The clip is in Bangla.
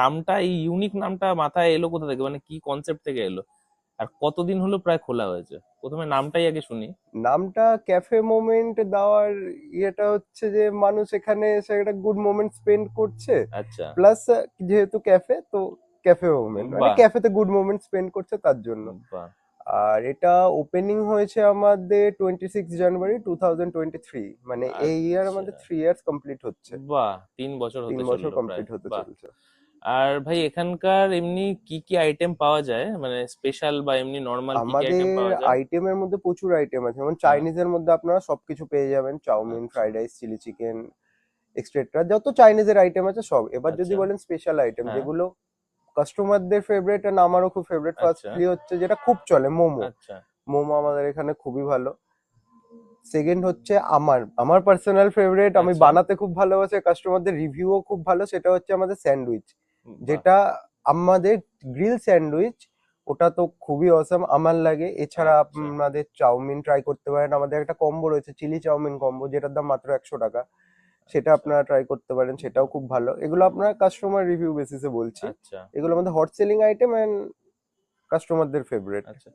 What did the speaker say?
নামটা, এই ইউনিক নামটা মাথায় এলো কোথা থেকে, মানে কি কনসেপ্ট থেকে এলো? আর কতদিন হলো প্রায় খোলা হয়েছে? প্রথমে নামটাই আগে শুনি। নামটা ক্যাফে মোমেন্ট দেওয়ার ইয়েটা হচ্ছে যে মানুষ এখানে এসে একটা গুড মোমেন্ট স্পেন্ড করছে, আচ্ছা। প্লাস যেহেতু ক্যাফে তো ক্যাফে মোমেন্ট মানে বাহ। ক্যাফেতে গুড মোমেন্ট স্পেন্ড করছে তার জন্য। বাহ। আর এটা ওপেনিং হয়েছে আমাদের 26 জানুয়ারি 2023, মানে এই ইয়ার আচ্ছা। আমাদের 3 ইয়ার্স কমপ্লিট হচ্ছে। বাহ, 3 বছর তিন হতে বছর চললো প্রায়। কমপ্লিট হতে বাহ। চলছে। আর ভাই এখানকার এমনি কি কি আইটেম পাওয়া যায়, মানে স্পেশাল বা এমনি নর্মাল কি কি আইটেম আমাদের পাওয়া যায়? আইটেমের মধ্যে প্রচুর আইটেম আছে, যেমন হ্যাঁ। চাইনিজের মধ্যে আপনারা সবকিছু পেয়ে যাবেন, চাউমিন, আচ্ছা। Fried rice, chilli chicken, extra যত চাইনিজের আইটেম আছে সব। এবার যদি আচ্ছা। বলেন স্পেশাল আইটেম হ্যাঁ। যেগুলো কাস্টমারদের ফেভারিট এন্ড আমারও খুব ফেভারিট, আচ্ছা। ফার্স্টলি হচ্ছে যেটা খুব চলে মোমো। আচ্ছা। মোমো আমাদের এখানে খুবই ভালো। সেকেন্ড হচ্ছে আমার আমার পার্সোনাল ফেভারিট, আমি আচ্ছা। বানাতে খুব ভালোবাসি, কাস্টমারদের রিভিউও খুব ভালো, সেটা হচ্ছে আমাদের স্যান্ডউইচ। বাহ। যেটা আমাদের গ্রিল স্যান্ডউইচ, ওটা তো খুবই অসাম আমার লাগে। এছাড়া আচ্ছা। আপনাদের চাউমিন ট্রাই করতে পারেন, আমাদের একটা কম্বো রয়েছে চিলি চাউমিন কম্বো, যেটার দাম মাত্র 100 টাকা। সেটা আচ্ছা। আপনারা ট্রাই করতে পারেন, সেটাও খুব ভালো। এগুলো আপনার কাস্টমার রিভিউ বেসিসে বলছি। আচ্ছা। এগুলো আমাদের হট সেলিং আইটেম এন্ড কাস্টমারদের ফেভারিট। আচ্ছা।